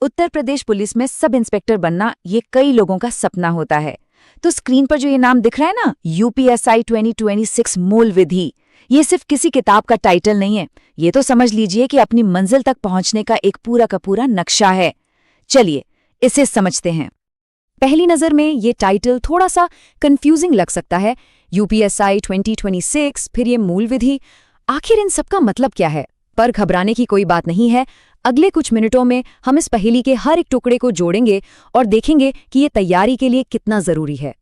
Uttar Pradesh police में sub inspector बनना ये कई लोगों का सपना होता है। तो स्क्रीन पर जो ये नाम दिख रहा है ना, यूपीएसआई 2026 मूल विधि, ये सिर्फ किसी किताब का टाइटल नहीं है। ये तो समझ लीजिए कि अपनी मंजिल तक पहुंचने का एक पूरा का पूरा नक्शा है। चलिए इसे समझते हैं। पहली नजर में ये टाइटल थोड़ा सा कंफ्यूजिंग लग सकता है। यूपीएसआई 2026, फिर ये मूल विधि, आखिर इन सबका मतलब क्या है? पर घबराने की कोई बात नहीं है। अगले कुछ मिनटों में हम इस पहेली के हर एक टुकड़े को जोड़ेंगे और देखेंगे कि ये तैयारी के लिए कितना जरूरी है।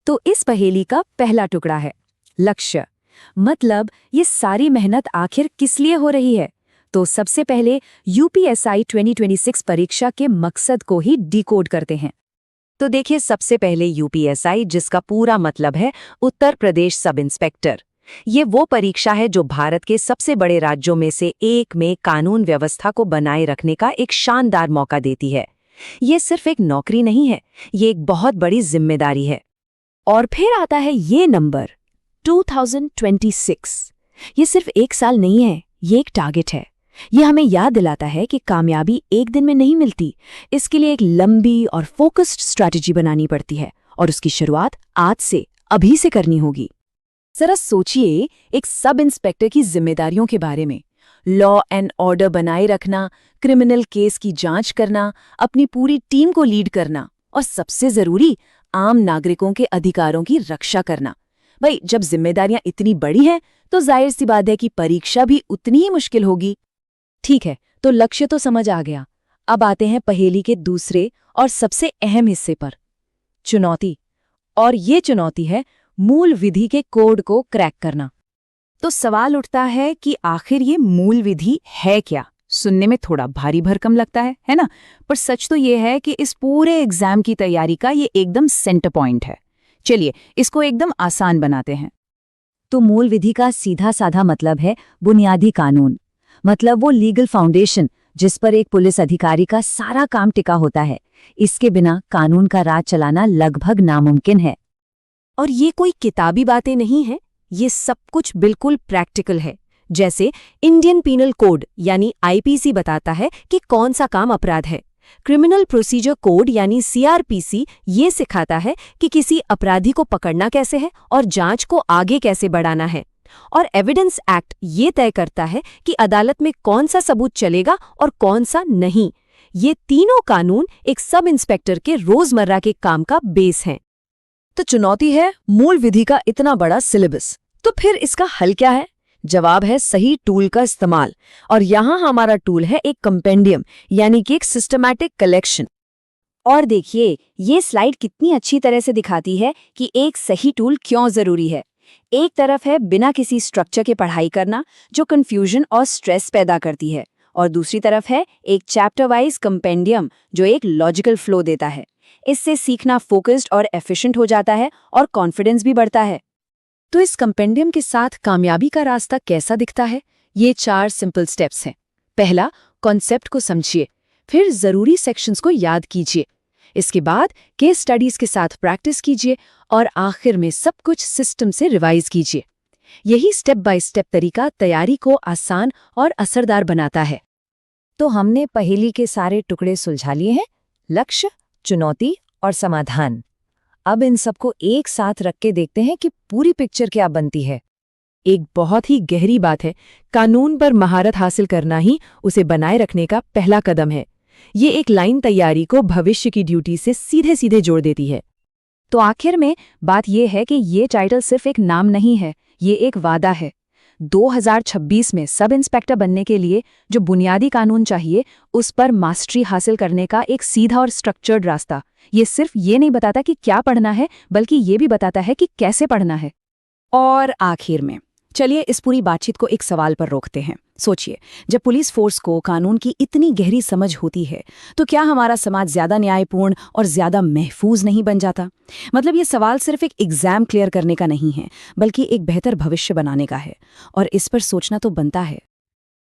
तो इस पहेली का पहला टुकड़ा है लक्ष्य, मतलब ये सारी मेहनत आखिर किस लिए हो रही है। तो सबसे पहले यूपीएसआई 2026 परीक्षा के मकसद को ही डिकोड करते हैं। तो देखिए, सबसे पहले यूपीएसआई, जिसका पूरा मतलब है उत्तर प्रदेश सब इंस्पेक्टर। ये वो परीक्षा है जो भारत के सबसे बड़े राज्यों में से एक में कानून व्यवस्था को बनाए रखने का एक शानदार मौका देती है। ये सिर्फ एक नौकरी नहीं है, ये एक बहुत बड़ी जिम्मेदारी है। और फिर आता है ये नंबर 2026। ये सिर्फ एक साल नहीं है, ये एक टारगेट है। ये हमें याद दिलाता है कि कामयाबी एक दिन में नहीं मिलती। इसके लिए एक लंबी और फोकस्ड स्ट्रैटेजी बनानी पड़ती है, और उसकी शुरुआत आज से, अभी से करनी होगी। जरा सोचिए एक सब इंस्पेक्टर की जिम्मेदारियों के बारे में। लॉ एंड ऑर्डर बनाए रखना, क्रिमिनल केस की जांच करना, अपनी पूरी टीम को लीड करना, और सबसे जरूरी, आम नागरिकों के अधिकारों की रक्षा करना। भाई, जब जिम्मेदारियां इतनी बड़ी हैं तो जाहिर सी बात है कि परीक्षा भी उतनी ही मुश्किल होगी। ठीक है, तो लक्ष्य तो समझ आ गया। अब आते हैं पहेली के दूसरे और सबसे अहम हिस्से पर, चुनौती। और ये चुनौती है मूल विधि के कोड को क्रैक करना। तो सवाल उठता है कि आखिर ये मूल विधि है क्या? सुनने में थोड़ा भारी भरकम लगता है ना? पर सच तो ये है कि इस पूरे एग्जाम की तैयारी का ये एकदम सेंटर पॉइंट है। चलिए इसको एकदम आसान बनाते हैं। तो मूल विधि का सीधा साधा मतलब है बुनियादी कानून, मतलब वो लीगल फाउंडेशन जिस पर एक पुलिस अधिकारी का सारा काम टिका होता है। इसके बिना कानून का राज चलाना लगभग नामुमकिन है। और ये कोई किताबी बातें नहीं है, ये सब कुछ बिल्कुल प्रैक्टिकल है। जैसे इंडियन पीनल कोड यानी आईपीसी बताता है कि कौन सा काम अपराध है। क्रिमिनल प्रोसीजर कोड यानी सीआरपीसी ये सिखाता है कि किसी अपराधी को पकड़ना कैसे है और जांच को आगे कैसे बढ़ाना है। और एविडेंस एक्ट ये तय करता है कि अदालत में कौन सा सबूत चलेगा और कौन सा नहीं। ये तीनों कानून एक सब इंस्पेक्टर के रोजमर्रा के काम का बेस हैं। तो चुनौती है मूल विधि का इतना बड़ा सिलेबस। तो फिर इसका हल क्या है? जवाब है सही टूल का इस्तेमाल। और यहाँ हमारा टूल है एक कंपेंडियम, यानी कि एक सिस्टमैटिक कलेक्शन। और देखिए ये स्लाइड कितनी अच्छी तरह से दिखाती है कि एक सही टूल क्यों जरूरी है। एक तरफ है बिना किसी स्ट्रक्चर के पढ़ाई करना, जो कंफ्यूजन और स्ट्रेस पैदा करती है, और दूसरी तरफ है एक चैप्टर वाइज कंपेंडियम जो एक लॉजिकल फ्लो देता है। इससे सीखना फोकस्ड और एफिशिएंट हो जाता है और कॉन्फिडेंस भी बढ़ता है। तो इस कंपेंडियम के साथ कामयाबी का रास्ता कैसा दिखता है? ये 4 सिंपल स्टेप्स हैं। पहला, कॉन्सेप्ट को समझिए, फिर जरूरी सेक्शंस को याद कीजिए, इसके बाद केस स्टडीज के साथ प्रैक्टिस कीजिए, और आखिर में सब कुछ सिस्टम से रिवाइज कीजिए। यही स्टेप बाय स्टेप तरीका तैयारी को आसान और असरदार बनाता है। तो हमने पहेली के सारे टुकड़े सुलझा लिए हैं, लक्ष्य, चुनौती और समाधान। अब इन सबको एक साथ रख के देखते हैं कि पूरी पिक्चर क्या बनती है। एक बहुत ही गहरी बात है, कानून पर महारत हासिल करना ही उसे बनाए रखने का पहला कदम है। ये एक लाइन तैयारी को भविष्य की ड्यूटी से सीधे सीधे जोड़ देती है। तो आखिर में बात यह है कि ये टाइटल सिर्फ एक नाम नहीं है, ये एक वादा है। 2026 में सब इंस्पेक्टर बनने के लिए जो बुनियादी कानून चाहिए, उस पर मास्टरी हासिल करने का एक सीधा और स्ट्रक्चर्ड रास्ता। ये सिर्फ ये नहीं बताता कि क्या पढ़ना है, बल्कि ये भी बताता है कि कैसे पढ़ना है। और आखिर में चलिए इस पूरी बातचीत को एक सवाल पर रोकते हैं। सोचिए, जब पुलिस फोर्स को कानून की इतनी गहरी समझ होती है, तो क्या हमारा समाज ज्यादा न्यायपूर्ण और ज्यादा महफूज नहीं बन जाता? मतलब ये सवाल सिर्फ एक एग्जाम क्लियर करने का नहीं है, बल्कि एक बेहतर भविष्य बनाने का है। और इस पर सोचना तो बनता है।